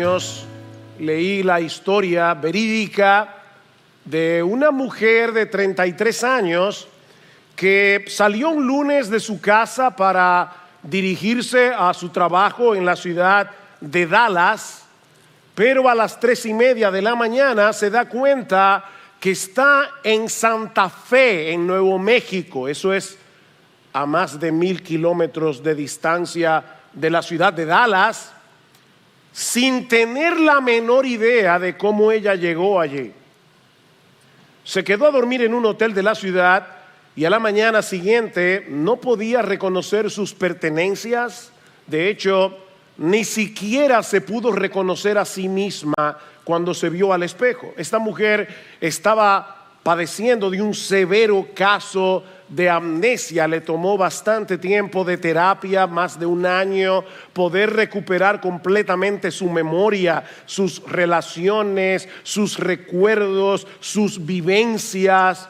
años leí la historia verídica de una mujer de 33 años que salió un lunes de su casa para dirigirse a su trabajo en la ciudad de Dallas, pero a las 3:30 de la mañana se da cuenta que está en Santa Fe, en Nuevo México. Eso es a más de 1,000 kilómetros de distancia de la ciudad de Dallas, sin tener la menor idea de cómo ella llegó allí. Se quedó a dormir en un hotel de la ciudad y a la mañana siguiente no podía reconocer sus pertenencias. De hecho, ni siquiera se pudo reconocer a sí misma cuando se vio al espejo. Esta mujer estaba padeciendo de un severo caso de amnesia. Le tomó bastante tiempo de terapia, más de 1 año, poder recuperar completamente su memoria, sus relaciones, sus recuerdos, sus vivencias.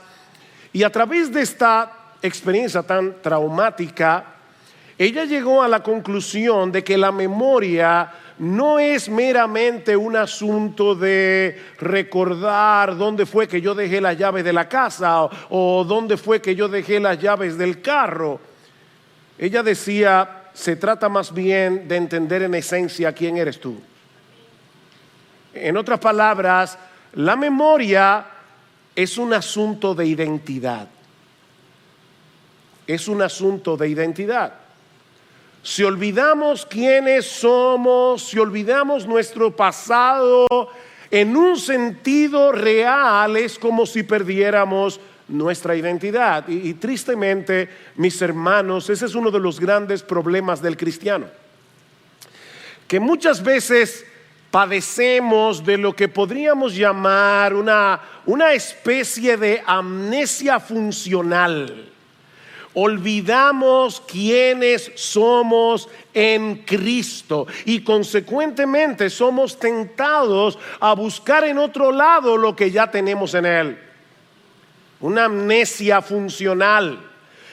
Y a través de esta experiencia tan traumática, ella llegó a la conclusión de que la memoria no es meramente un asunto de recordar dónde fue que yo dejé la llave de la casa o dónde fue que yo dejé las llaves del carro. Ella decía, se trata más bien de entender en esencia quién eres tú. En otras palabras, la memoria es un asunto de identidad. Es un asunto de identidad. Si olvidamos quiénes somos, si olvidamos nuestro pasado, en un sentido real es como si perdiéramos nuestra identidad. Y tristemente, mis hermanos, ese es uno de los grandes problemas del cristiano. Que muchas veces padecemos de lo que podríamos llamar una especie de amnesia funcional. Olvidamos quiénes somos en Cristo y consecuentemente somos tentados a buscar en otro lado lo que ya tenemos en Él. Una amnesia funcional.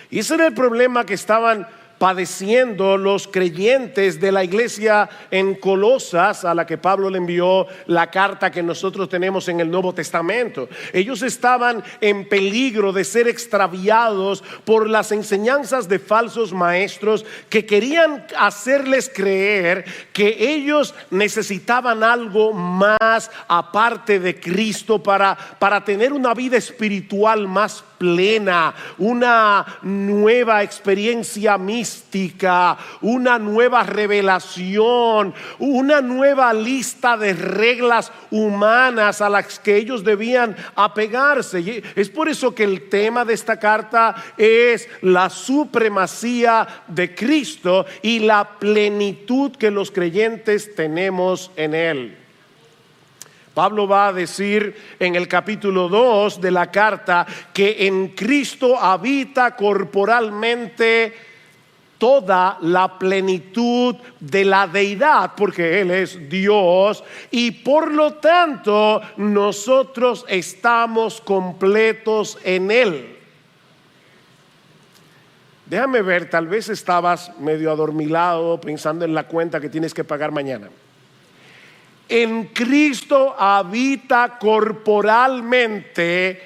Y ese era el problema que estaban padeciendo los creyentes de la iglesia en Colosas, a la que Pablo le envió la carta que nosotros tenemos en el Nuevo Testamento. Ellos estaban en peligro de ser extraviados por las enseñanzas de falsos maestros que querían hacerles creer que ellos necesitaban algo más aparte de Cristo para tener una vida espiritual más plena, una nueva experiencia mística, una nueva revelación, una nueva lista de reglas humanas a las que ellos debían apegarse. Y es por eso que el tema de esta carta es la supremacía de Cristo y la plenitud que los creyentes tenemos en Él. Pablo va a decir en el capítulo 2 de la carta que en Cristo habita corporalmente toda la plenitud de la deidad, porque Él es Dios y por lo tanto nosotros estamos completos en Él. Déjame ver, tal vez estabas medio adormilado pensando en la cuenta que tienes que pagar mañana. En Cristo habita corporalmente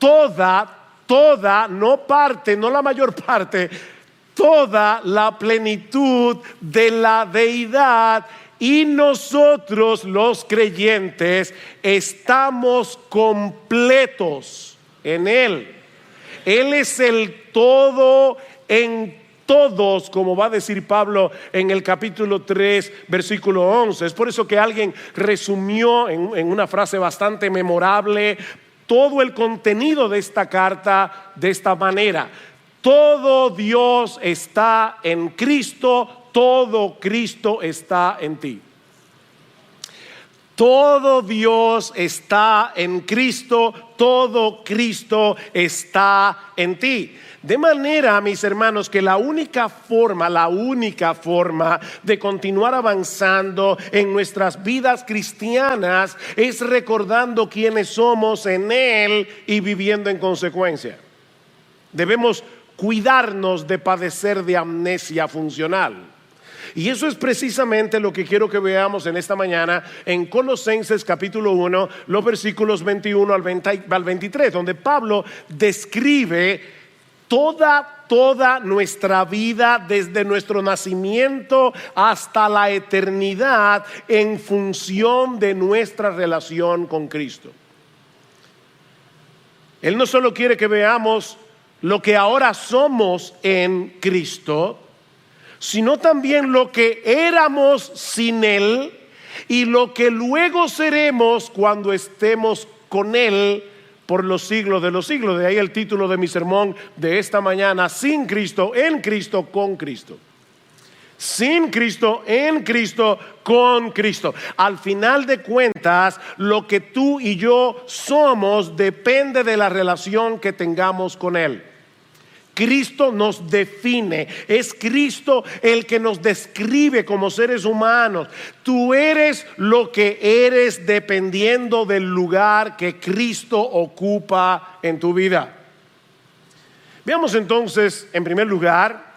toda, no parte, no la mayor parte, toda la plenitud de la deidad, y nosotros los creyentes estamos completos en Él. Él es el todo en todos, como va a decir Pablo en el capítulo 3, versículo 11. Es por eso que alguien resumió en una frase bastante memorable todo el contenido de esta carta de esta manera: todo Dios está en Cristo, todo Cristo está en ti. Todo Dios está en Cristo, todo Cristo está en ti. De manera, mis hermanos, que la única forma de continuar avanzando en nuestras vidas cristianas es recordando quiénes somos en Él y viviendo en consecuencia. Debemos cuidarnos de padecer de amnesia funcional. Y eso es precisamente lo que quiero que veamos en esta mañana en Colosenses capítulo 1, los versículos 21 al 23, donde Pablo describe toda nuestra vida desde nuestro nacimiento hasta la eternidad en función de nuestra relación con Cristo. Él no solo quiere que veamos lo que ahora somos en Cristo, sino también lo que éramos sin Él y lo que luego seremos cuando estemos con Él por los siglos de los siglos. De ahí el título de mi sermón de esta mañana: sin Cristo, en Cristo, con Cristo. Sin Cristo, en Cristo, con Cristo. Al final de cuentas, lo que tú y yo somos depende de la relación que tengamos con Él. Cristo nos define, es Cristo el que nos describe como seres humanos. Tú eres lo que eres dependiendo del lugar que Cristo ocupa en tu vida. Veamos entonces, en primer lugar,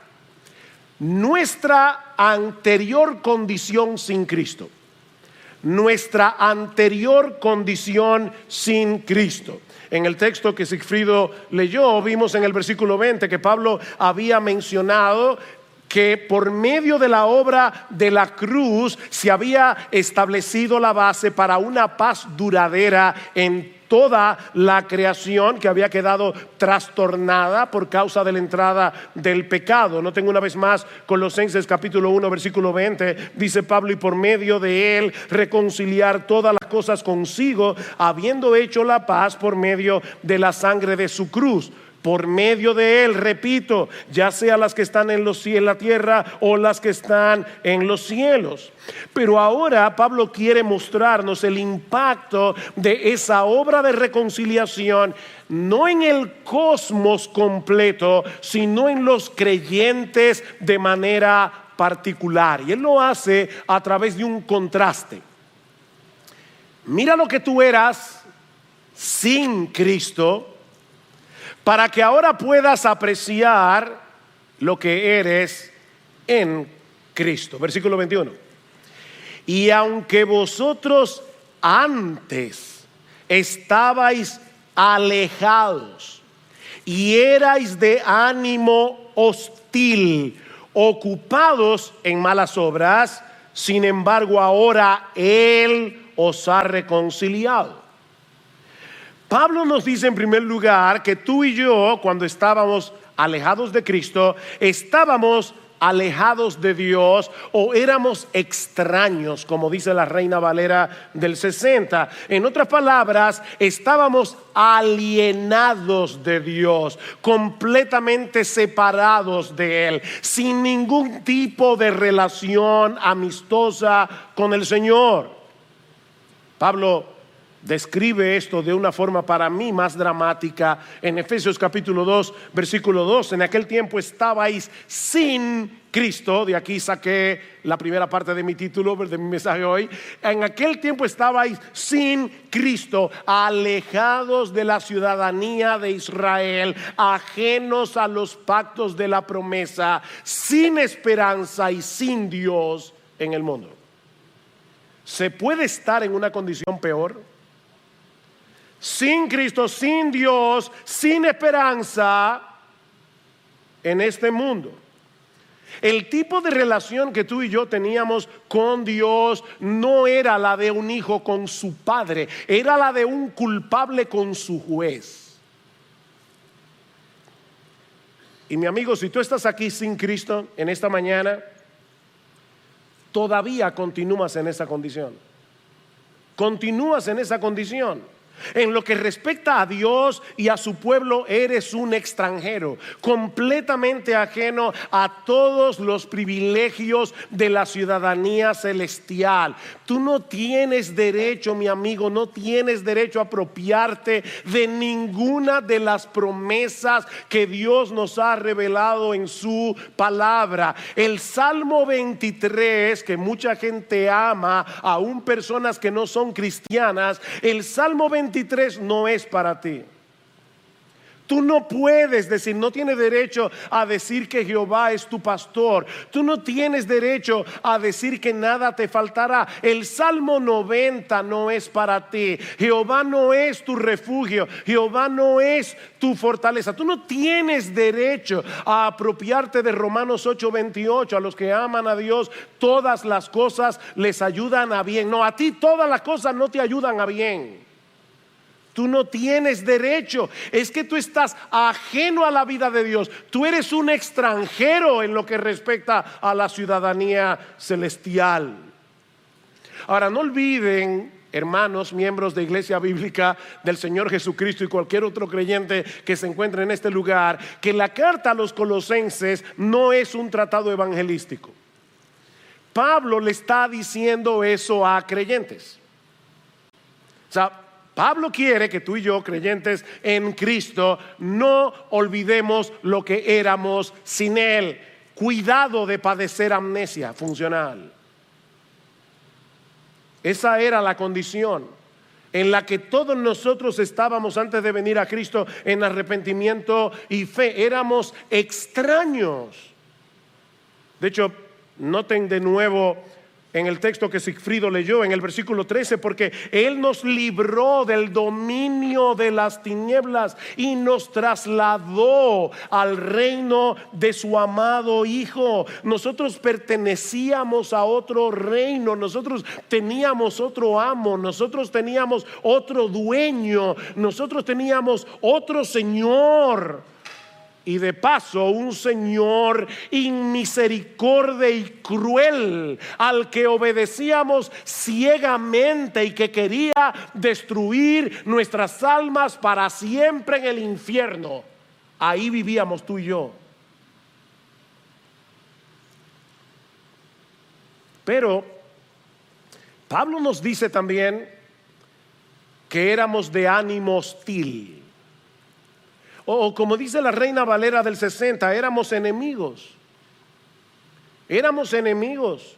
nuestra anterior condición sin Cristo. Nuestra anterior condición sin Cristo. En el texto que Sigfrido leyó, vimos en el versículo 20 que Pablo había mencionado que por medio de la obra de la cruz se había establecido la base para una paz duradera en toda la creación que había quedado trastornada por causa de la entrada del pecado. Noten una vez más Colosenses capítulo 1 versículo 20, dice Pablo: y por medio de él reconciliar todas las cosas consigo, habiendo hecho la paz por medio de la sangre de su cruz. Por medio de él, repito, ya sea las que están en la tierra o las que están en los cielos. Pero ahora Pablo quiere mostrarnos el impacto de esa obra de reconciliación, no en el cosmos completo, sino en los creyentes de manera particular. Y él lo hace a través de un contraste. Mira lo que tú eras sin Cristo, para que ahora puedas apreciar lo que eres en Cristo. Versículo 21. Y aunque vosotros antes estabais alejados y erais de ánimo hostil, ocupados en malas obras, sin embargo ahora Él os ha reconciliado. Pablo nos dice en primer lugar que tú y yo, cuando estábamos alejados de Cristo, estábamos alejados de Dios o éramos extraños, como dice la Reina Valera del 60. En otras palabras, estábamos alienados de Dios, completamente separados de Él, sin ningún tipo de relación amistosa con el Señor. Pablo describe esto de una forma para mí más dramática en Efesios capítulo 2 versículo 2. En aquel tiempo estabais sin Cristo. De aquí saqué la primera parte de mi título, de mi mensaje hoy. En aquel tiempo estabais sin Cristo, alejados de la ciudadanía de Israel, ajenos a los pactos de la promesa, sin esperanza y sin Dios en el mundo. ¿Se puede estar en una condición peor? Sin Cristo, sin Dios, sin esperanza en este mundo. El tipo de relación que tú y yo teníamos con Dios no era la de un hijo con su padre, era la de un culpable con su juez. Y mi amigo, si tú estás aquí sin Cristo en esta mañana, todavía continúas en esa condición. Continúas en esa condición. En lo que respecta a Dios y a su pueblo, eres un extranjero, completamente ajeno a todos los privilegios de la ciudadanía celestial. Tú no tienes derecho, mi amigo, no tienes derecho a apropiarte de ninguna de las promesas que Dios nos ha revelado en su palabra. El Salmo 23, que mucha gente ama, aún personas que no son cristianas, el Salmo 23 no es para ti. Tú no puedes decir, no tienes derecho a decir que Jehová es tu pastor. Tú no tienes derecho a decir que nada te faltará. El Salmo 90 no es para ti. Jehová no es tu refugio. Jehová no es tu fortaleza. Tú no tienes derecho a apropiarte de Romanos 8:28. A los que aman a Dios, todas las cosas les ayudan a bien. No, a ti todas las cosas no te ayudan a bien. Tú no tienes derecho. Es que tú estás ajeno a la vida de Dios. Tú eres un extranjero en lo que respecta a la ciudadanía celestial. Ahora, no olviden, hermanos, miembros de Iglesia Bíblica del Señor Jesucristo y cualquier otro creyente que se encuentre en este lugar, que la carta a los Colosenses no es un tratado evangelístico. Pablo le está diciendo eso a creyentes. O sea, Pablo quiere que tú y yo, creyentes en Cristo, no olvidemos lo que éramos sin Él. Cuidado de padecer amnesia funcional. Esa era la condición en la que todos nosotros estábamos antes de venir a Cristo en arrepentimiento y fe. Éramos extraños. De hecho, noten de nuevo en el texto que Sigfrido leyó en el versículo 13, porque Él nos libró del dominio de las tinieblas y nos trasladó al reino de su amado Hijo. Nosotros pertenecíamos a otro reino, nosotros teníamos otro amo, nosotros teníamos otro dueño, nosotros teníamos otro Señor. Y de paso, un Señor inmisericordia y cruel, al que obedecíamos ciegamente y que quería destruir nuestras almas para siempre en el infierno. Ahí vivíamos tú y yo. Pero Pablo nos dice también que éramos de ánimo hostil. O como dice la Reina Valera del 60, éramos enemigos. Éramos enemigos.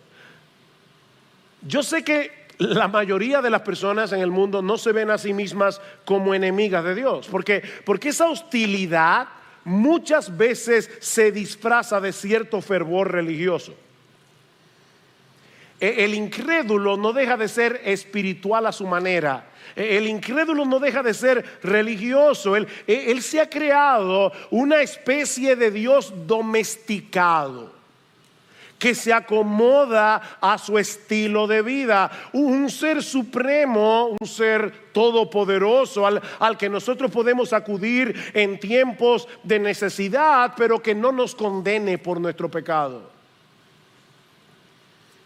Yo sé que la mayoría de las personas en el mundo no se ven a sí mismas como enemigas de Dios. Porque esa hostilidad muchas veces se disfraza de cierto fervor religioso. El incrédulo no deja de ser espiritual a su manera. El incrédulo no deja de ser religioso. Él se ha creado una especie de Dios domesticado que se acomoda a su estilo de vida. Un ser supremo, un ser todopoderoso al que nosotros podemos acudir en tiempos de necesidad, pero que no nos condene por nuestro pecado.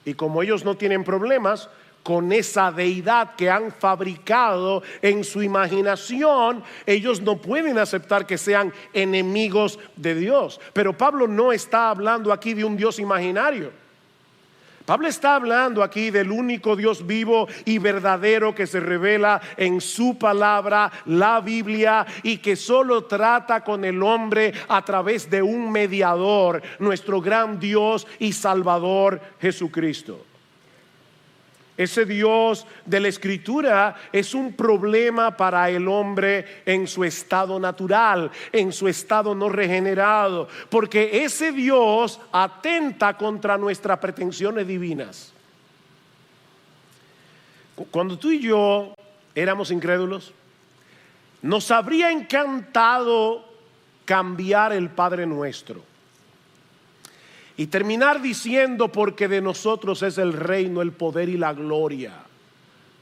Y como ellos no tienen problemas con esa deidad que han fabricado en su imaginación, ellos no pueden aceptar que sean enemigos de Dios. Pero Pablo no está hablando aquí de un Dios imaginario. Pablo está hablando aquí del único Dios vivo y verdadero que se revela en su palabra, la Biblia, y que solo trata con el hombre a través de un mediador, nuestro gran Dios y Salvador Jesucristo. Ese Dios de la Escritura es un problema para el hombre en su estado natural, en su estado no regenerado, porque ese Dios atenta contra nuestras pretensiones divinas. Cuando tú y yo éramos incrédulos, nos habría encantado cambiar el Padre Nuestro y terminar diciendo: porque de nosotros es el reino, el poder y la gloria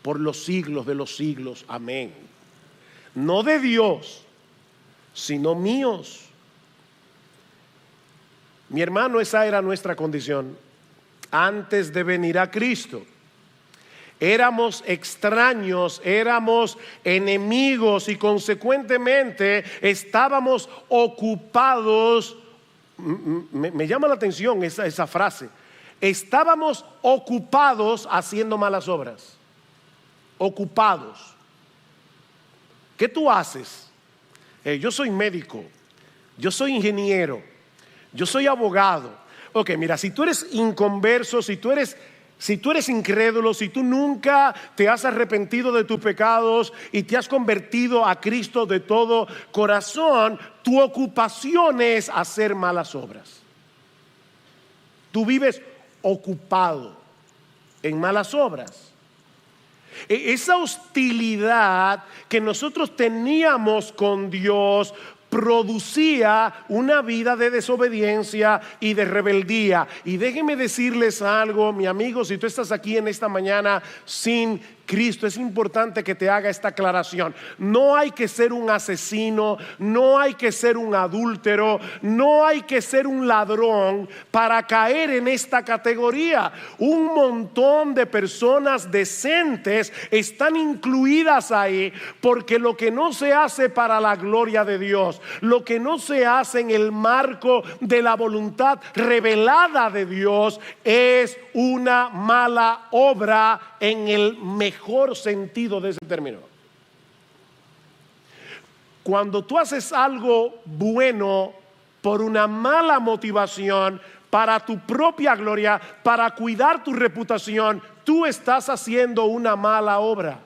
por los siglos de los siglos, amén. No de Dios, sino míos. Mi hermano, esa era nuestra condición antes de venir a Cristo. Éramos extraños, éramos enemigos y consecuentemente estábamos ocupados. Me llama la atención esa frase. Estábamos ocupados haciendo malas obras. Ocupados. ¿Qué tú haces? Yo soy médico, yo soy ingeniero, yo soy abogado. Ok, mira, si tú eres inconverso, si tú eres Si tú eres incrédulo, si tú nunca te has arrepentido de tus pecados y te has convertido a Cristo de todo corazón, tu ocupación es hacer malas obras. Tú vives ocupado en malas obras. Esa hostilidad que nosotros teníamos con Dios producía una vida de desobediencia y de rebeldía. Y déjenme decirles algo, mi amigo, si tú estás aquí en esta mañana sin Cristo, es importante que te haga esta aclaración. No hay que ser un asesino, no hay que ser un adúltero, no hay que ser un ladrón para caer en esta categoría. Un montón de personas decentes están incluidas ahí, porque lo que no se hace para la gloria de Dios, lo que no se hace en el marco de la voluntad revelada de Dios, es una mala obra en el mejor sentido de ese término. Cuando tú haces algo bueno por una mala motivación, para tu propia gloria, para cuidar tu reputación, tú estás haciendo una mala obra.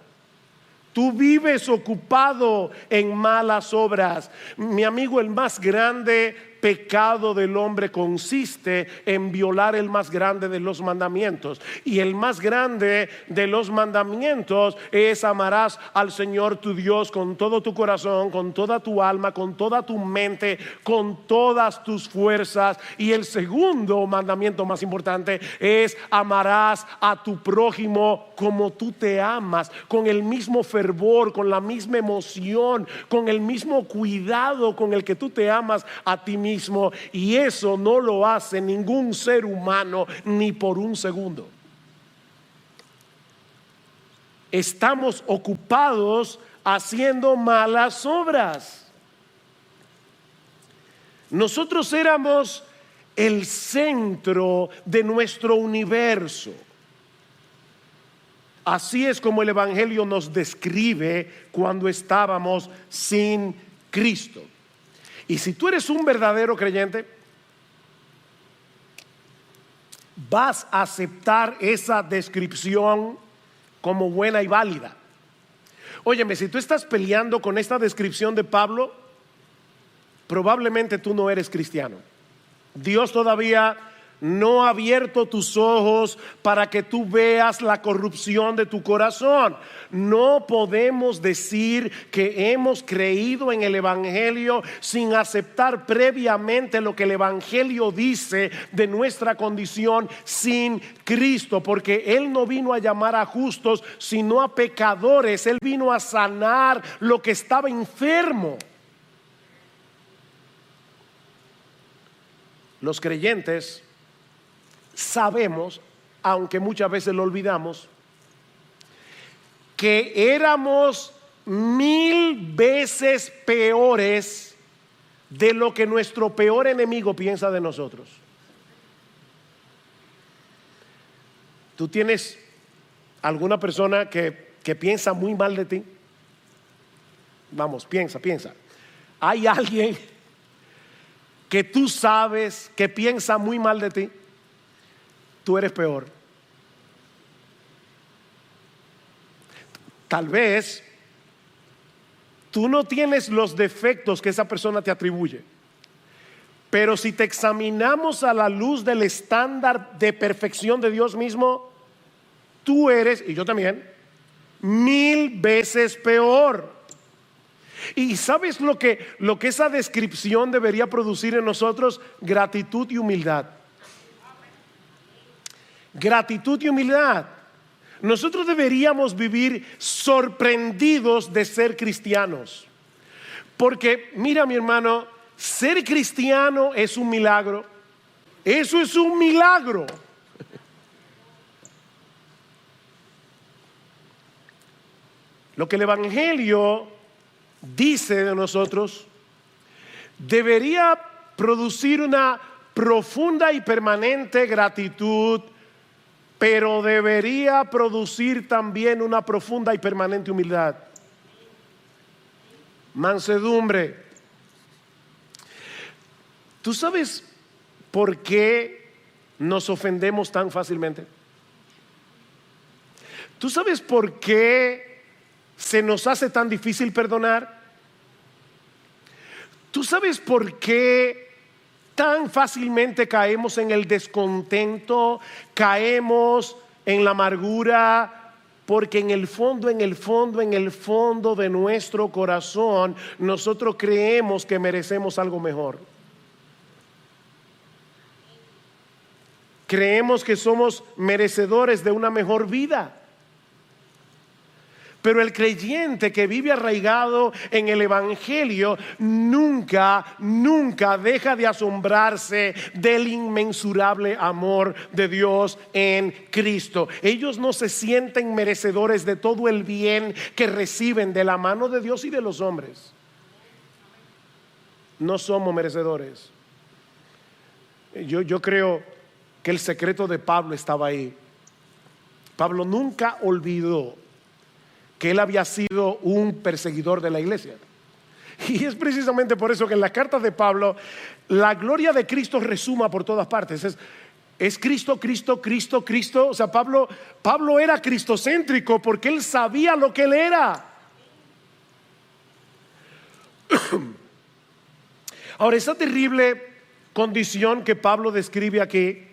Tú vives ocupado en malas obras. Mi amigo, el más grande pecado del hombre consiste en violar el más grande de los mandamientos. Y el más grande de los mandamientos es: amarás al Señor tu Dios con todo tu corazón, con toda tu alma, con toda tu mente, con todas tus fuerzas. Y el segundo mandamiento más importante es: amarás a tu prójimo como tú te amas, con el mismo fervor, con la misma emoción, con el mismo cuidado con el que tú te amas a ti mismo. Y eso no lo hace ningún ser humano ni por un segundo. Estamos ocupados haciendo malas obras. Nosotros éramos el centro de nuestro universo. Así es como el Evangelio nos describe cuando estábamos sin Cristo. Y si tú eres un verdadero creyente, vas a aceptar esa descripción como buena y válida. Óyeme, si tú estás peleando con esta descripción de Pablo, probablemente tú no eres cristiano. Dios todavía no ha abierto tus ojos para que tú veas la corrupción de tu corazón. No podemos decir que hemos creído en el Evangelio sin aceptar previamente lo que el Evangelio dice de nuestra condición sin Cristo, porque Él no vino a llamar a justos sino a pecadores. Él vino a sanar lo que estaba enfermo. Los creyentes sabemos, aunque muchas veces lo olvidamos, que éramos 1000 veces peores de lo que nuestro peor enemigo piensa de nosotros. ¿Tú tienes alguna persona que piensa muy mal de ti? Vamos, piensa. ¿Hay alguien que tú sabes que piensa muy mal de ti? Tú eres peor. Tal vez tú no tienes los defectos que esa persona te atribuye, pero si te examinamos a la luz del estándar de perfección de Dios mismo, tú eres, y yo también, 1000 veces peor. ¿Y sabes lo que esa descripción debería producir en nosotros? Gratitud y humildad. Gratitud y humildad. Nosotros deberíamos vivir sorprendidos de ser cristianos, porque mira, mi hermano, ser cristiano es un milagro. Eso es un milagro. Lo que el Evangelio dice de nosotros debería producir una profunda y permanente gratitud, pero debería producir también una profunda y permanente humildad, mansedumbre. ¿Tú sabes por qué nos ofendemos tan fácilmente? ¿Tú sabes por qué se nos hace tan difícil perdonar? ¿Tú sabes por qué tan fácilmente caemos en el descontento, caemos en la amargura? Porque en el fondo de nuestro corazón, nosotros creemos que merecemos algo mejor. Creemos que somos merecedores de una mejor vida. Pero el creyente que vive arraigado en el Evangelio nunca deja de asombrarse del inmensurable amor de Dios en Cristo. Ellos no se sienten merecedores de todo el bien que reciben de la mano de Dios y de los hombres. No somos merecedores. Yo creo que el secreto de Pablo estaba ahí. Pablo nunca olvidó que él había sido un perseguidor de la iglesia. Y es precisamente por eso que en las cartas de Pablo la gloria de Cristo resuma por todas partes. Es Cristo, Cristo, Cristo, Cristo. O sea, Pablo era cristocéntrico porque él sabía lo que él era. Ahora, esa terrible condición que Pablo describe aquí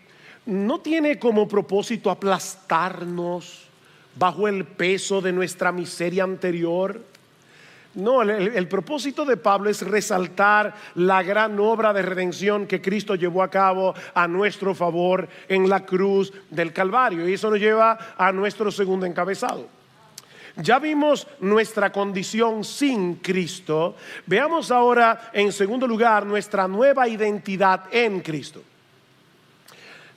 no tiene como propósito aplastarnos bajo el peso de nuestra miseria anterior. No, el propósito de Pablo es resaltar la gran obra de redención que Cristo llevó a cabo a nuestro favor en la cruz del Calvario. Y eso nos lleva a nuestro segundo encabezado. Ya vimos nuestra condición sin Cristo. Veamos ahora en segundo lugar nuestra nueva identidad en Cristo.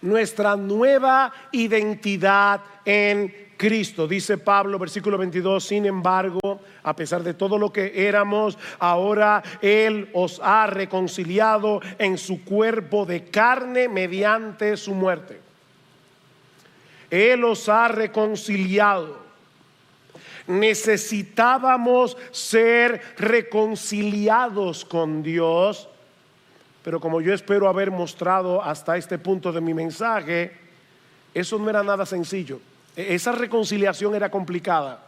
Nuestra nueva identidad en Cristo. Dice Pablo, versículo 22, sin embargo, a pesar de todo lo que éramos, ahora Él os ha reconciliado en su cuerpo de carne mediante su muerte. Él os ha reconciliado. Necesitábamos ser reconciliados con Dios, pero como yo espero haber mostrado hasta este punto de mi mensaje, eso no era nada sencillo. Esa reconciliación era complicada.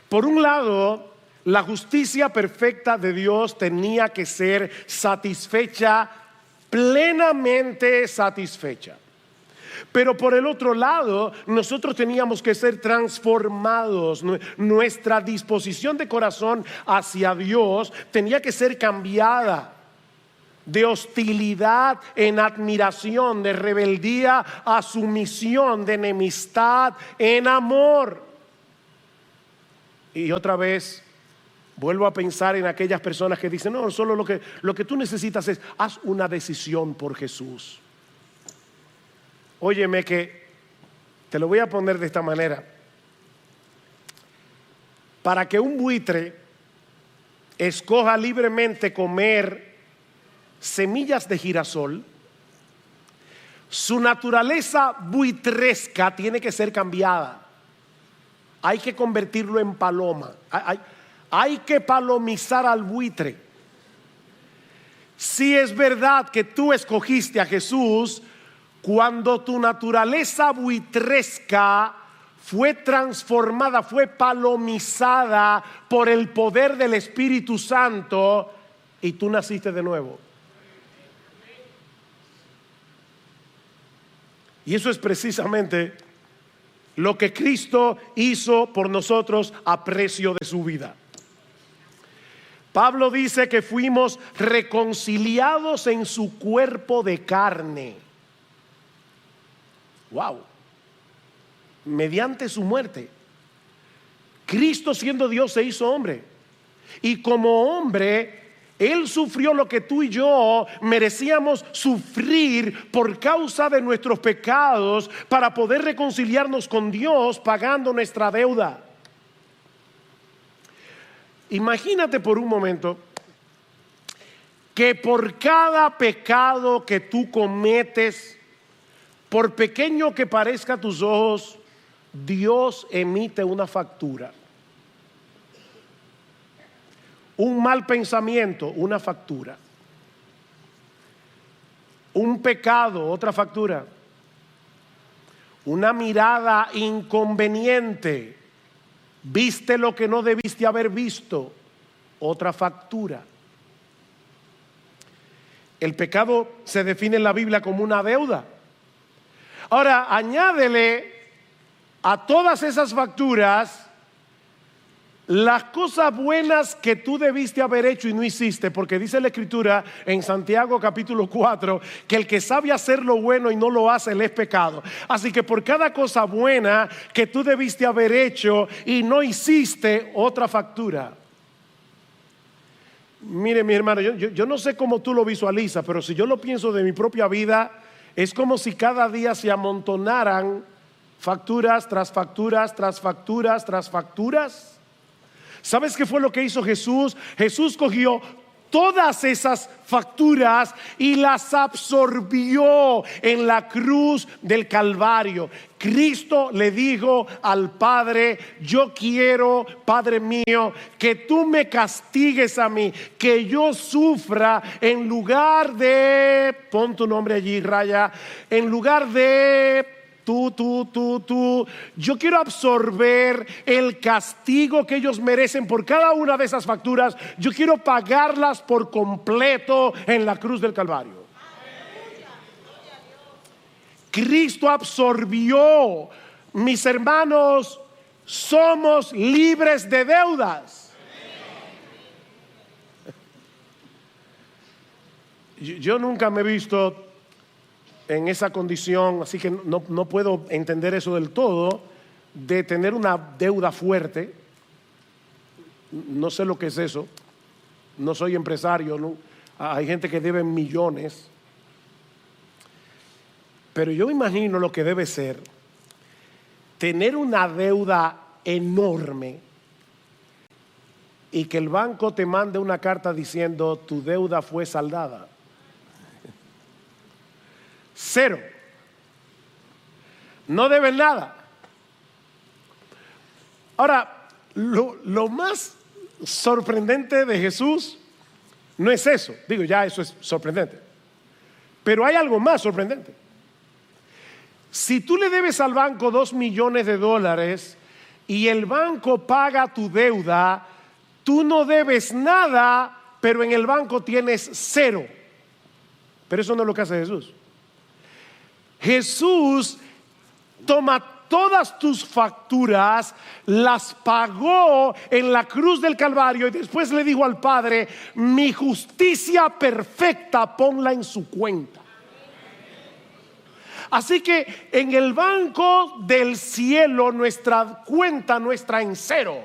Por un lado, la justicia perfecta de Dios tenía que ser satisfecha, plenamente satisfecha. Pero por el otro lado, nosotros teníamos que ser transformados. Nuestra disposición de corazón hacia Dios tenía que ser cambiada. De hostilidad en admiración, de rebeldía a sumisión, de enemistad en amor. Y otra vez vuelvo a pensar en aquellas personas que dicen, no, solo lo que tú necesitas es, haz una decisión por Jesús. Óyeme que te lo voy a poner de esta manera. Para que un buitre escoja libremente comer semillas de girasol, su naturaleza buitresca tiene que ser cambiada. Hay que convertirlo en paloma. Hay que palomizar al buitre. Si es verdad que tú escogiste a Jesús, cuando tu naturaleza buitresca fue transformada, fue palomizada por el poder del Espíritu Santo, y tú naciste de nuevo. Y eso es precisamente lo que Cristo hizo por nosotros a precio de su vida. Pablo dice que fuimos reconciliados en su cuerpo de carne. Wow. Mediante su muerte. Cristo, siendo Dios, se hizo hombre. Y como hombre, Él sufrió lo que tú y yo merecíamos sufrir por causa de nuestros pecados, para poder reconciliarnos con Dios pagando nuestra deuda. Imagínate por un momento que por cada pecado que tú cometes, por pequeño que parezca a tus ojos, Dios emite una factura. Un mal pensamiento, una factura. Un pecado, otra factura. una mirada inconveniente, viste lo que no debiste haber visto, otra factura. El pecado se define en la Biblia como una deuda. Ahora, añádele a todas esas facturas las cosas buenas que tú debiste haber hecho y no hiciste, porque dice la Escritura en Santiago capítulo 4 que el que sabe hacer lo bueno y no lo hace, le es pecado. Así que por cada cosa buena que tú debiste haber hecho y no hiciste, otra factura. Mire, mi hermano, yo no sé cómo tú lo visualizas, pero si yo lo pienso de mi propia vida, es como si cada día se amontonaran facturas tras facturas, tras facturas, tras facturas. ¿Sabes qué fue lo que hizo Jesús? Jesús cogió todas esas facturas y las absorbió en la cruz del Calvario. Cristo le dijo al Padre: yo quiero, Padre mío, que tú me castigues a mí, que yo sufra en lugar de, pon tu nombre allí, raya, en lugar de tú, yo quiero absorber el castigo que ellos merecen por cada una de esas facturas. Yo quiero pagarlas por completo en la cruz del Calvario. Cristo absorbió. Mis hermanos, somos libres de deudas. Yo nunca me he visto en esa condición, así que no puedo entender eso del todo, de tener una deuda fuerte. No sé lo que es eso. No soy empresario, ¿no? Hay gente que debe millones. Pero yo me imagino lo que debe ser tener una deuda enorme y que el banco te mande una carta diciendo: tu deuda fue saldada. Cero. No debes nada. Ahora, lo más sorprendente de Jesús no es eso. Digo, ya eso es sorprendente. Pero hay algo más sorprendente. Si tú le debes al banco $2 millones y el banco paga tu deuda, tú no debes nada, pero en el banco tienes cero. Pero eso no es lo que hace Jesús. Jesús toma todas tus facturas, las pagó en la cruz del Calvario y después le dijo al Padre: mi justicia perfecta ponla en su cuenta. Así que en el banco del cielo nuestra cuenta no está en cero.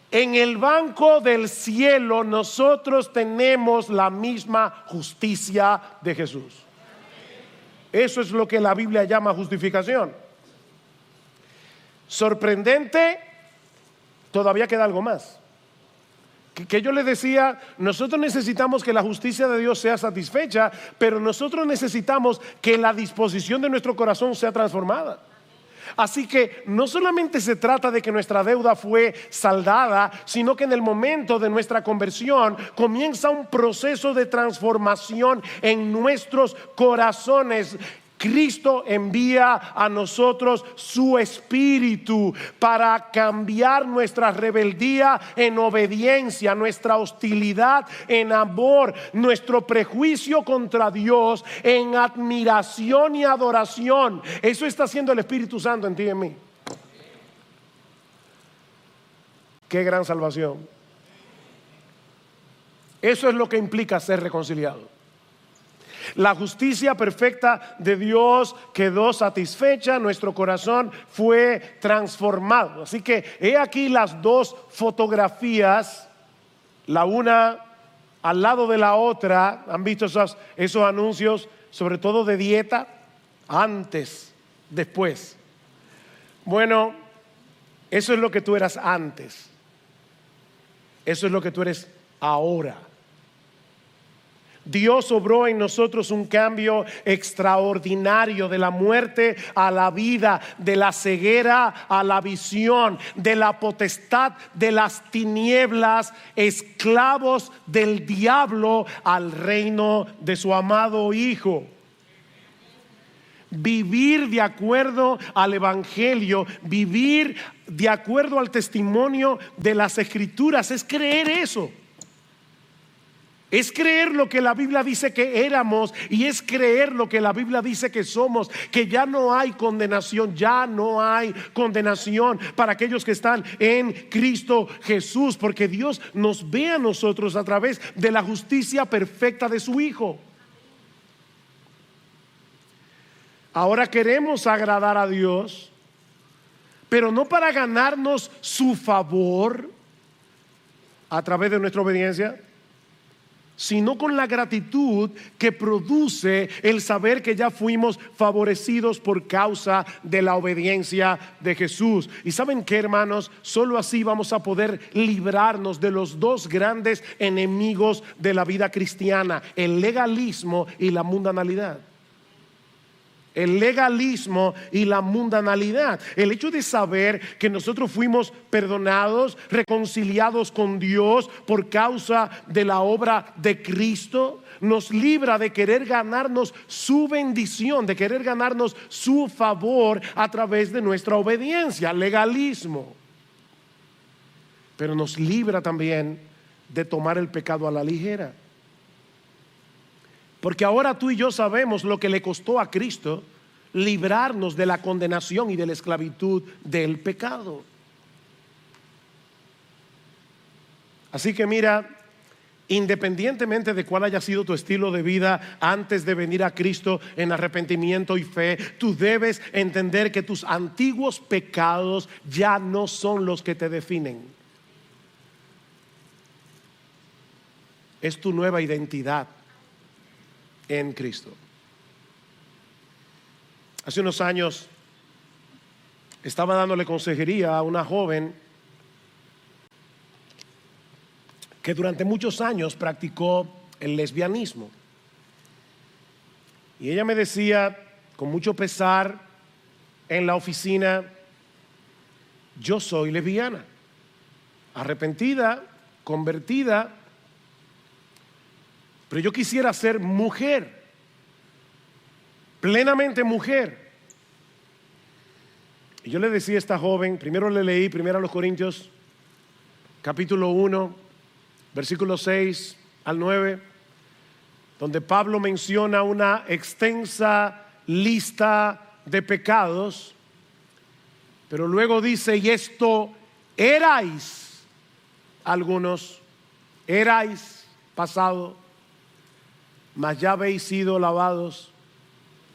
En el banco del cielo nosotros tenemos la misma justicia de Jesús. Eso es lo que la Biblia llama justificación. Sorprendente, todavía queda algo más. Que yo le decía, nosotros necesitamos que la justicia de Dios sea satisfecha, pero nosotros necesitamos que la disposición de nuestro corazón sea transformada. Así que no solamente se trata de que nuestra deuda fue saldada, sino que en el momento de nuestra conversión comienza un proceso de transformación en nuestros corazones. Cristo envía a nosotros su Espíritu para cambiar nuestra rebeldía en obediencia, nuestra hostilidad en amor, nuestro prejuicio contra Dios en admiración y adoración. Eso está haciendo el Espíritu Santo en ti y en mí. Qué gran salvación. Eso es lo que implica ser reconciliado. La justicia perfecta de Dios quedó satisfecha, nuestro corazón fue transformado. Así que he aquí las dos fotografías, la una al lado de la otra. ¿Han visto esos anuncios, sobre todo de dieta? Antes, después. Bueno, eso es lo que tú eras antes. Eso es lo que tú eres ahora. Dios obró en nosotros un cambio extraordinario, de la muerte a la vida, de la ceguera a la visión, de la potestad de las tinieblas, esclavos del diablo, al reino de su amado Hijo. Vivir de acuerdo al Evangelio, vivir de acuerdo al testimonio de las Escrituras, es creer eso. Es creer lo que la Biblia dice que éramos y es creer lo que la Biblia dice que somos, que ya no hay condenación, ya no hay condenación para aquellos que están en Cristo Jesús, porque Dios nos ve a nosotros a través de la justicia perfecta de su Hijo. Ahora queremos agradar a Dios, pero no para ganarnos su favor a través de nuestra obediencia, sino con la gratitud que produce el saber que ya fuimos favorecidos por causa de la obediencia de Jesús. Y ¿saben qué, hermanos? Solo así vamos a poder librarnos de los dos grandes enemigos de la vida cristiana: el legalismo y la mundanalidad. El legalismo y la mundanalidad. El hecho de saber que nosotros fuimos perdonados, reconciliados con Dios por causa de la obra de Cristo, nos libra de querer ganarnos su bendición, de querer ganarnos su favor a través de nuestra obediencia, legalismo. Pero nos libra también de tomar el pecado a la ligera. Porque ahora tú y yo sabemos lo que le costó a Cristo librarnos de la condenación y de la esclavitud del pecado. Así que mira, independientemente de cuál haya sido tu estilo de vida antes de venir a Cristo en arrepentimiento y fe, tú debes entender que tus antiguos pecados ya no son los que te definen. Es tu nueva identidad en Cristo. Hace unos años estaba dándole consejería a una joven que durante muchos años practicó el lesbianismo. Y ella me decía con mucho pesar en la oficina: yo soy lesbiana, arrepentida, convertida, pero yo quisiera ser mujer, plenamente mujer. Y yo le decía a esta joven, primero le leí 1 Corintios capítulo 1, versículos 6 al 9, donde Pablo menciona una extensa lista de pecados, pero luego dice: y esto erais algunos, erais pasado, mas ya habéis sido lavados,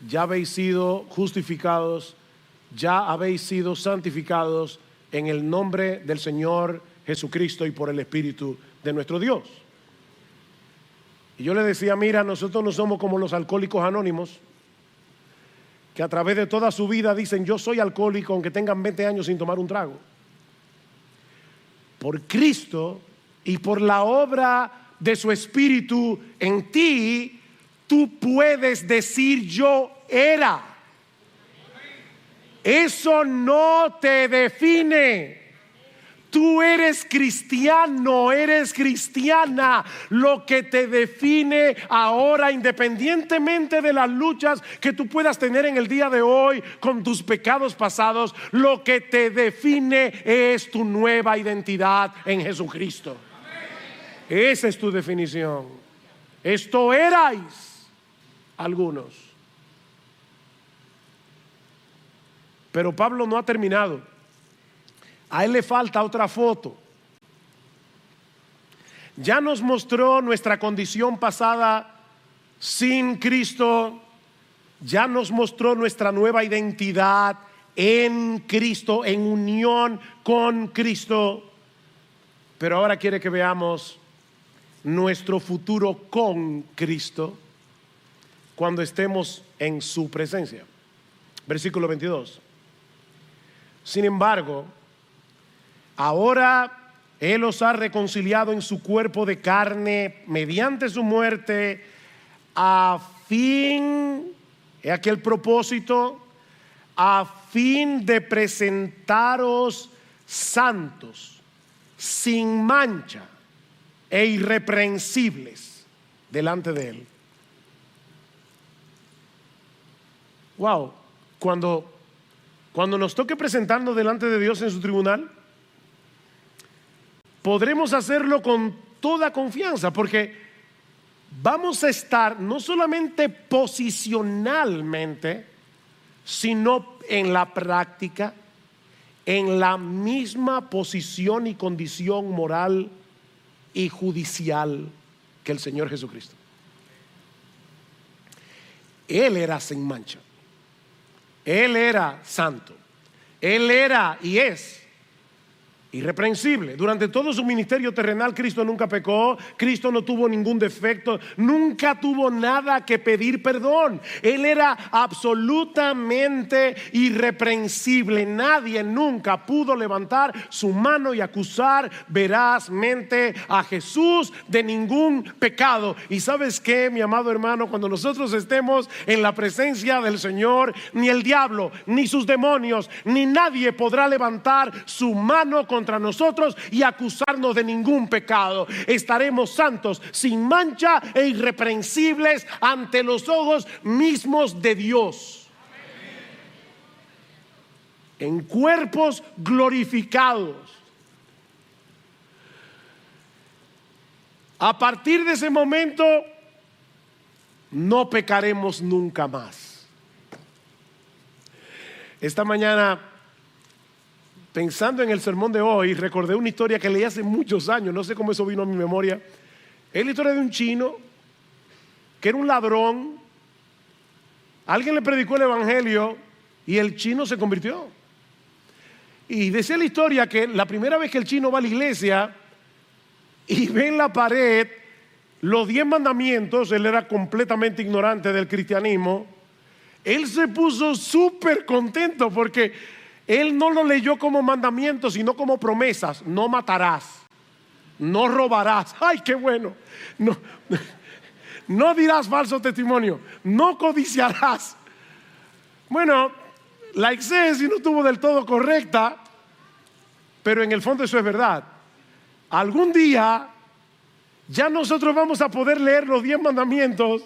ya habéis sido justificados, ya habéis sido santificados en el nombre del Señor Jesucristo y por el Espíritu de nuestro Dios. Y yo le decía: mira, nosotros no somos como los alcohólicos anónimos, que a través de toda su vida dicen: yo soy alcohólico aunque tengan 20 años sin tomar un trago. Por Cristo y por la obra de su Espíritu en ti, tú puedes decir: yo era. Eso no te define. Tú eres cristiano, eres cristiana. Lo que te define ahora, independientemente de las luchas que tú puedas tener en el día de hoy con tus pecados pasados, lo que te define es tu nueva identidad en Jesucristo. Esa es tu definición. Esto erais algunos. Pero Pablo no ha terminado. A él le falta otra foto. Ya nos mostró nuestra condición pasada sin Cristo. Ya nos mostró nuestra nueva identidad en Cristo, en unión con Cristo. Pero ahora quiere que veamos nuestro futuro con Cristo cuando estemos en su presencia. Versículo 22. Sin embargo, ahora Él os ha reconciliado en su cuerpo de carne mediante su muerte, a fin, he aquí el propósito, a fin de presentaros santos, sin mancha e irreprensibles delante de Él. Wow, cuando nos toque presentarnos delante de Dios en su tribunal, podremos hacerlo con toda confianza, porque vamos a estar no solamente posicionalmente, sino en la práctica, en la misma posición y condición moral y judicial que el Señor Jesucristo. Él era sin mancha, Él era santo, Él era y es irreprensible. Durante todo su ministerio terrenal, Cristo nunca pecó, Cristo no tuvo ningún defecto, nunca tuvo nada que pedir perdón. Él era absolutamente irreprensible. Nadie nunca pudo levantar su mano y acusar verazmente a Jesús de ningún pecado. Y ¿sabes qué, mi amado hermano? Cuando nosotros estemos en la presencia del Señor, ni el diablo, ni sus demonios, ni nadie podrá levantar su mano contra nosotros y acusarnos de ningún pecado. Estaremos santos, sin mancha e irreprensibles ante los ojos mismos de Dios. En cuerpos glorificados. A partir de ese momento no pecaremos nunca más. Esta mañana, pensando en el sermón de hoy, recordé una historia que leí hace muchos años, no sé cómo eso vino a mi memoria. Es la historia de un chino que era un ladrón. Alguien le predicó el evangelio y el chino se convirtió. Y decía la historia que la primera vez que el chino va a la iglesia y ve en la pared los 10 mandamientos, él era completamente ignorante del cristianismo, él se puso súper contento porque él no lo leyó como mandamientos, sino como promesas. No matarás, no robarás. ¡Ay, qué bueno! No dirás falso testimonio, no codiciarás. Bueno, la exégesis no estuvo del todo correcta, pero en el fondo eso es verdad. Algún día ya nosotros vamos a poder leer los 10 mandamientos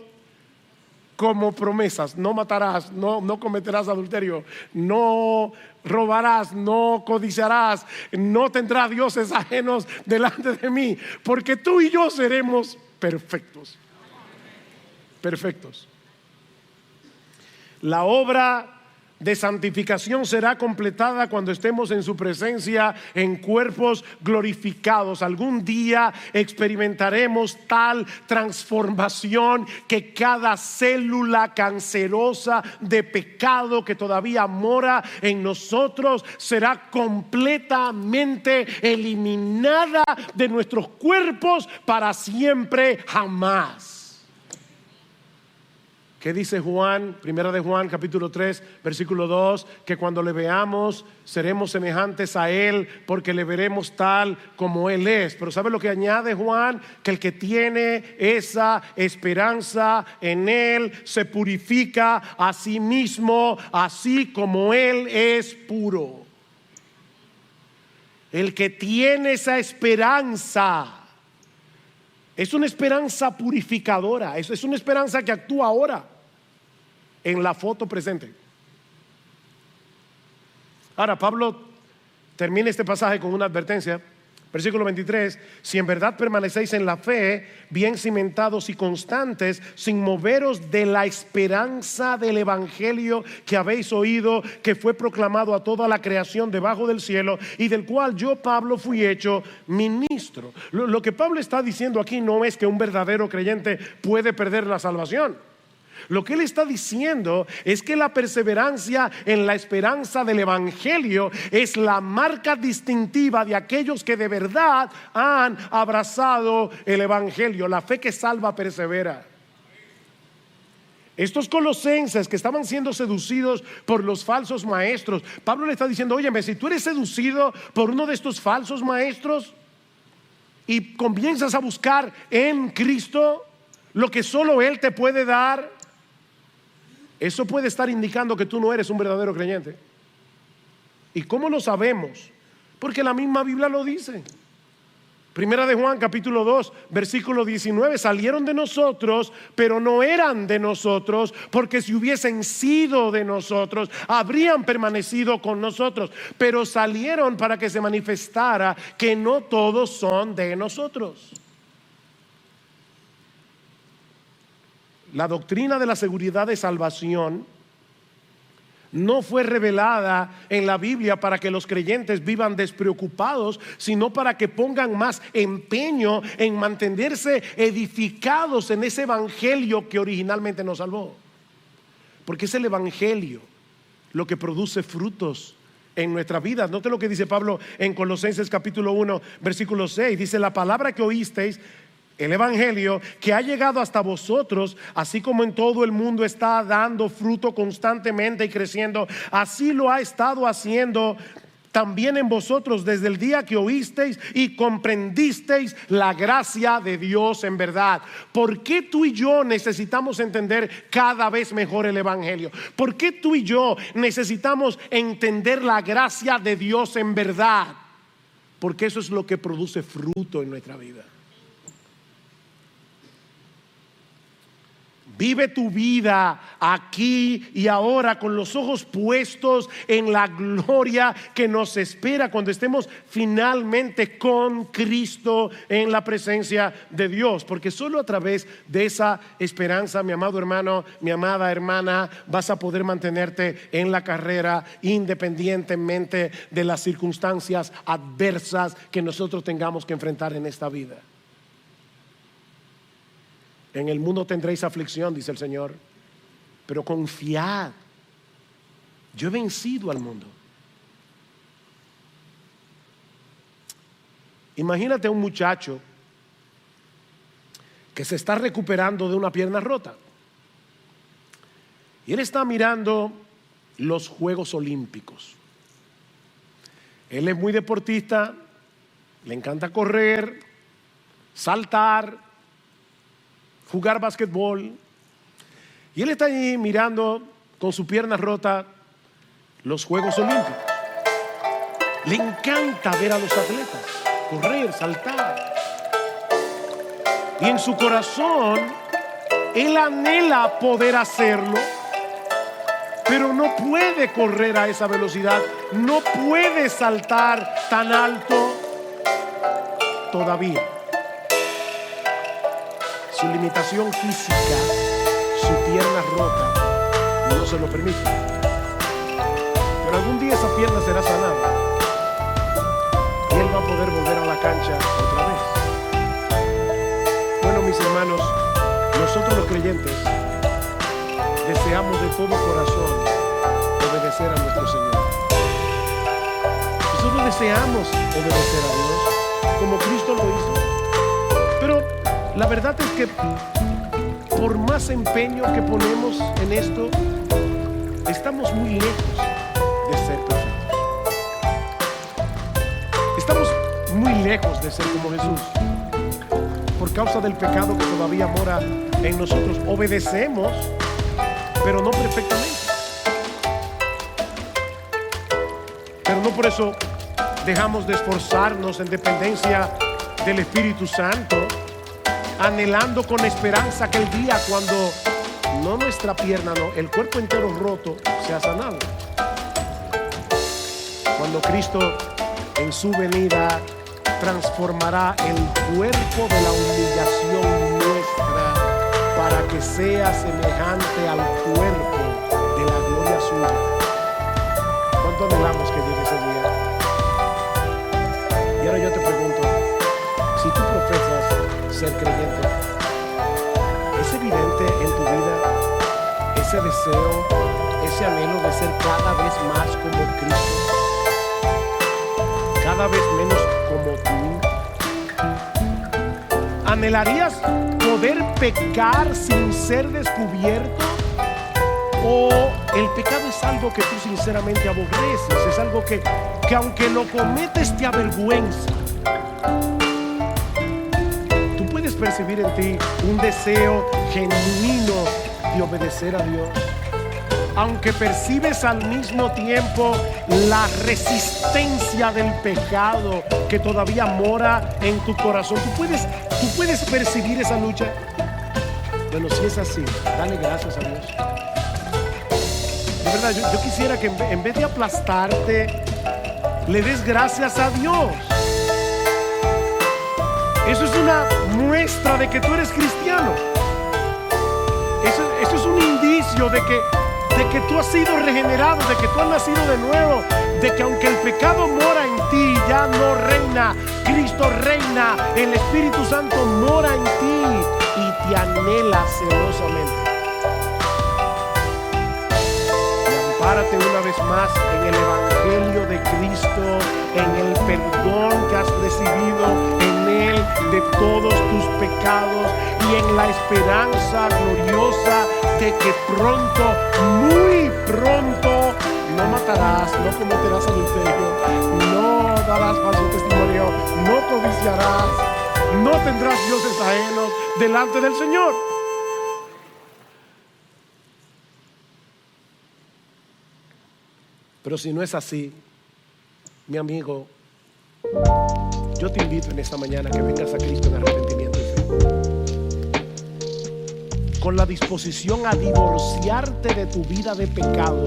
como promesas. No matarás, no cometerás adulterio, no robarás, no codiciarás, no tendrás dioses ajenos delante de mí, porque tú y yo seremos perfectos. Perfectos. La obra de santificación será completada cuando estemos en su presencia en cuerpos glorificados. Algún día experimentaremos tal transformación que cada célula cancerosa de pecado que todavía mora en nosotros será completamente eliminada de nuestros cuerpos para siempre, jamás. ¿Qué dice Juan? Primera de Juan, capítulo 3, versículo 2, que cuando le veamos seremos semejantes a Él porque le veremos tal como Él es. Pero ¿sabe lo que añade Juan? Que el que tiene esa esperanza en Él se purifica a sí mismo, así como Él es puro. El que tiene esa esperanza es una esperanza purificadora, es una esperanza que actúa ahora en la foto presente. Ahora Pablo termina este pasaje con una advertencia. Versículo 23: si en verdad permanecéis en la fe, bien cimentados y constantes, sin moveros de la esperanza del evangelio que habéis oído, que fue proclamado a toda la creación debajo del cielo, y del cual yo, Pablo, fui hecho ministro. Lo que Pablo está diciendo aquí no es que un verdadero creyente puede perder la salvación. Lo que él está diciendo es que la perseverancia en la esperanza del evangelio es la marca distintiva de aquellos que de verdad han abrazado el evangelio. La fe que salva persevera. Estos colosenses que estaban siendo seducidos por los falsos maestros, Pablo le está diciendo: óyeme, si tú eres seducido por uno de estos falsos maestros y comienzas a buscar en Cristo lo que solo Él te puede dar, eso puede estar indicando que tú no eres un verdadero creyente. ¿Y cómo lo sabemos? Porque la misma Biblia lo dice. Primera de Juan capítulo 2 versículo 19: salieron de nosotros, pero no eran de nosotros, porque si hubiesen sido de nosotros, habrían permanecido con nosotros, pero salieron para que se manifestara que no todos son de nosotros. La doctrina de la seguridad de salvación no fue revelada en la Biblia para que los creyentes vivan despreocupados, sino para que pongan más empeño en mantenerse edificados en ese evangelio que originalmente nos salvó. Porque es el evangelio lo que produce frutos en nuestra vida. Note lo que dice Pablo en Colosenses capítulo 1 versículo 6. Dice: la palabra que oísteis, el evangelio, que ha llegado hasta vosotros, así como en todo el mundo está dando fruto constantemente y creciendo, así lo ha estado haciendo también en vosotros desde el día que oísteis y comprendisteis la gracia de Dios en verdad. ¿Por qué tú y yo necesitamos entender cada vez mejor el evangelio? ¿Por qué tú y yo necesitamos entender la gracia de Dios en verdad? Porque eso es lo que produce fruto en nuestra vida. Vive tu vida aquí y ahora con los ojos puestos en la gloria que nos espera cuando estemos finalmente con Cristo en la presencia de Dios. Porque solo a través de esa esperanza, mi amado hermano, mi amada hermana, vas a poder mantenerte en la carrera independientemente de las circunstancias adversas que nosotros tengamos que enfrentar en esta vida. En el mundo tendréis aflicción, dice el Señor, pero confiad, yo he vencido al mundo. Imagínate a un muchacho que se está recuperando de una pierna rota y él está mirando los Juegos Olímpicos. Él es muy deportista, le encanta correr, saltar, jugar basquetbol, y él está allí mirando con su pierna rota los Juegos Olímpicos. Le encanta ver a los atletas correr, saltar, y en su corazón él anhela poder hacerlo, pero no puede correr a esa velocidad, no puede saltar tan alto todavía. Su limitación física, su pierna rota, no se lo permite. Pero algún día esa pierna será sanada y él va a poder volver a la cancha otra vez. Bueno, mis hermanos, nosotros los creyentes deseamos de todo corazón obedecer a nuestro Señor. Nosotros deseamos obedecer a Dios como Cristo lo hizo. Pero la verdad es que por más empeño que ponemos en esto, estamos muy lejos de ser perfectos. Estamos muy lejos de ser como Jesús. Por causa del pecado que todavía mora en nosotros, obedecemos, pero no perfectamente. Pero no por eso dejamos de esforzarnos en dependencia del Espíritu Santo, anhelando con esperanza aquel día cuando no nuestra pierna, no, el cuerpo entero roto sea sanado. Cuando Cristo en su venida transformará el cuerpo de la humillación nuestra para que sea semejante al cuerpo de la gloria suya. ¿Cuánto anhelamos que llegue ese día? Y ahora yo te pregunto, si tú profesas ser creyente, ¿es evidente en tu vida ese deseo, ese anhelo de ser cada vez más como Cristo? Cada vez menos como tú. ¿Anhelarías poder pecar sin ser descubierto? ¿O el pecado es algo que tú sinceramente aborreces? Es algo que aunque lo cometes te avergüenza. Tú puedes percibir en ti un deseo genuino de obedecer a Dios. aunque percibes al mismo tiempo la resistencia del pecado que todavía mora en tu corazón. Tú puedes percibir esa lucha. Bueno, si es así, dale gracias a Dios. De verdad, yo quisiera que en vez de aplastarte, le des gracias a Dios. Eso es una muestra de que tú eres cristiano. Eso es un indicio de que tú has sido regenerado, de que tú has nacido de nuevo, de que aunque el pecado mora en ti, ya no reina. Cristo reina, el Espíritu Santo mora en ti y te anhela celosamente. Y ampárate una vez más en el Evangelio de Cristo, en el perdón que has recibido en Él de todos tus pecados y en la esperanza gloriosa de que pronto, muy pronto, no matarás, no cometerás adulterio, no darás falso testimonio, no codiciarás, no tendrás dioses ajenos delante del Señor. Pero si no es así, mi amigo, yo te invito en esta mañana a que vengas a Cristo en arrepentimiento y fe, con la disposición a divorciarte de tu vida de pecado,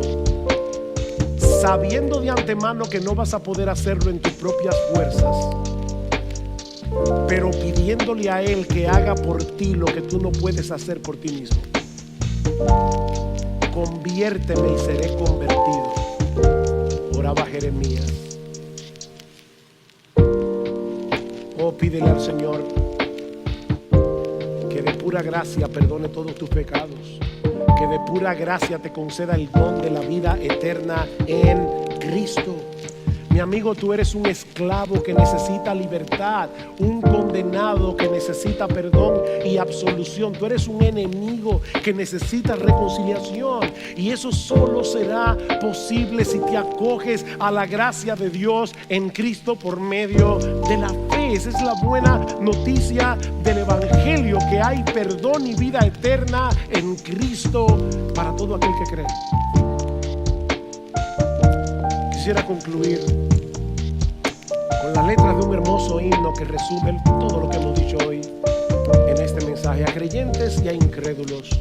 sabiendo de antemano que no vas a poder hacerlo en tus propias fuerzas, pero pidiéndole a Él que haga por ti lo que tú no puedes hacer por ti mismo. Conviérteme y seré convertido, oraba Jeremías. Oh, pídele al Señor que de pura gracia perdone todos tus pecados, que de pura gracia te conceda el don de la vida eterna en Cristo. Mi amigo, tú eres un esclavo que necesita libertad, un condenado que necesita perdón y absolución. Tú eres un enemigo que necesita reconciliación, y eso solo será posible si te acoges a la gracia de Dios en Cristo por medio de la fe. Esa es la buena noticia del Evangelio, que hay perdón y vida eterna en Cristo para todo aquel que cree. Quisiera concluir con la letra de un hermoso himno que resume todo lo que hemos dicho hoy en este mensaje. A creyentes y a incrédulos,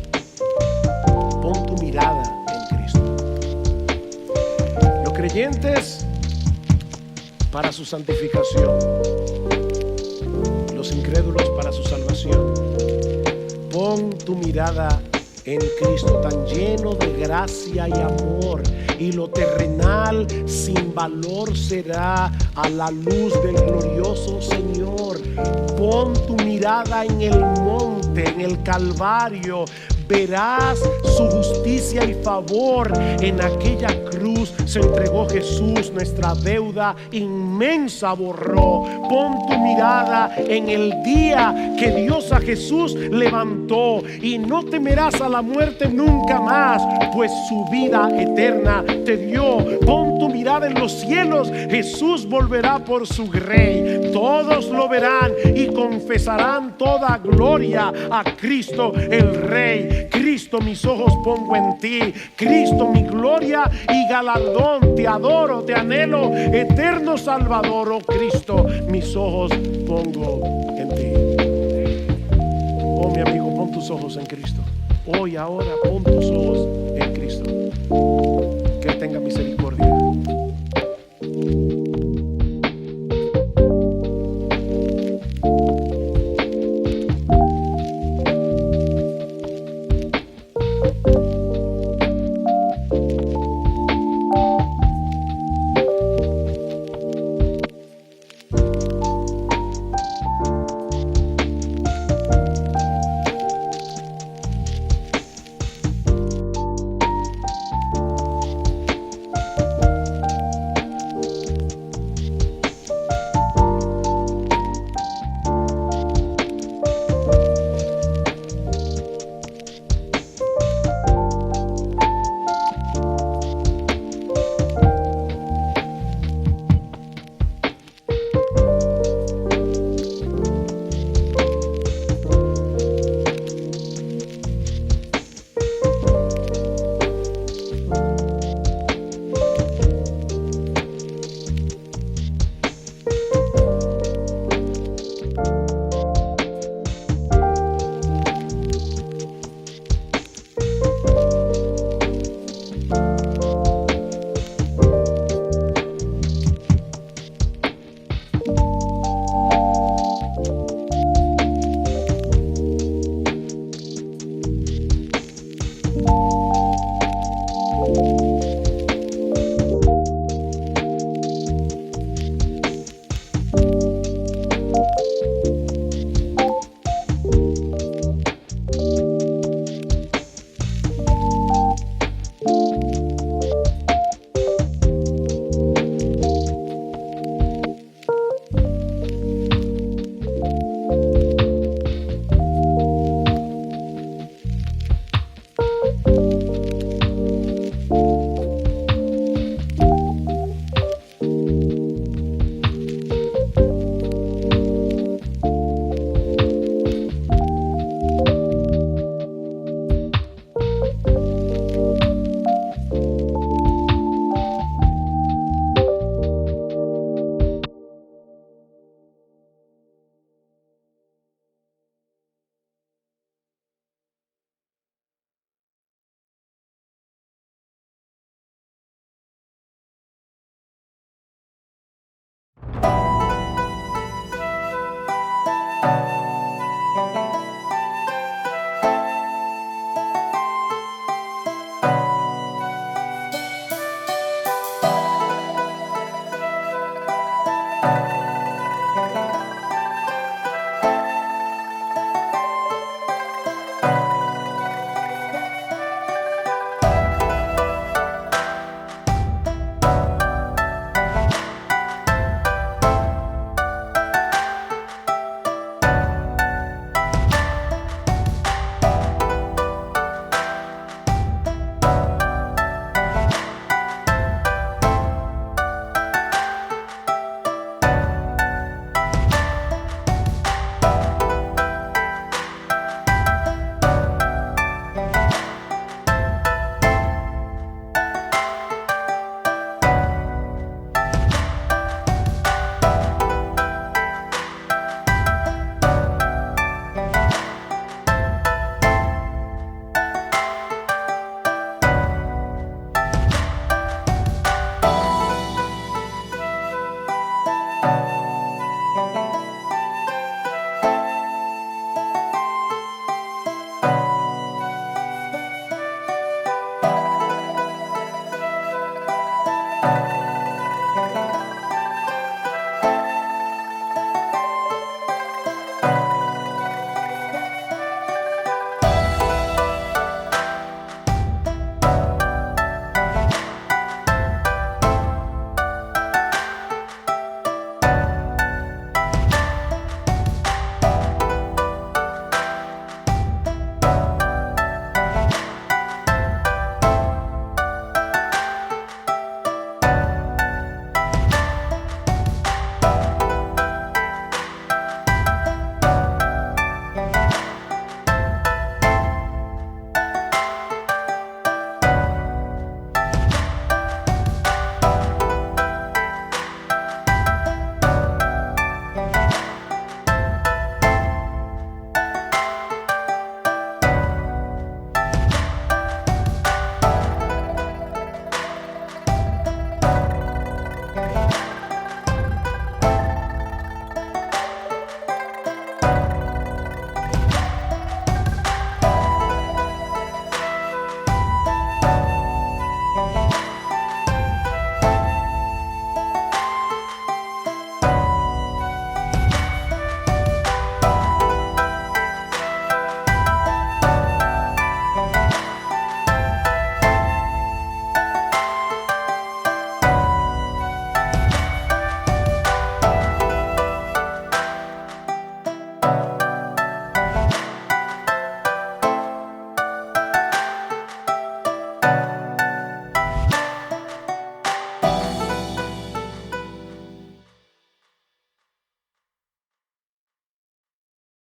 pon tu mirada en Cristo. Los creyentes para su santificación, los incrédulos para su salvación. Pon tu mirada en Cristo, tan lleno de gracia y amor, y lo terrenal sin valor será a la luz del glorioso Señor. Pon tu mirada en el monte, en el Calvario. Verás su justicia y favor. En aquella cruz se entregó Jesús, nuestra deuda inmensa borró. Pon tu mirada en el día que Dios a Jesús levantó, y no temerás a la muerte nunca más, pues su vida eterna te dio. Pon tu mirada en los cielos, Jesús volverá por su Rey. Todos lo verán y confesarán toda gloria a Cristo el Rey. Cristo, mis ojos pongo en ti. Cristo, mi gloria y galardón. Te adoro, te anhelo, eterno Salvador. Oh Cristo, mis ojos pongo en ti. Oh mi amigo, pon tus ojos en Cristo. Hoy, ahora, pon tus ojos en Cristo. Que Él tenga misericordia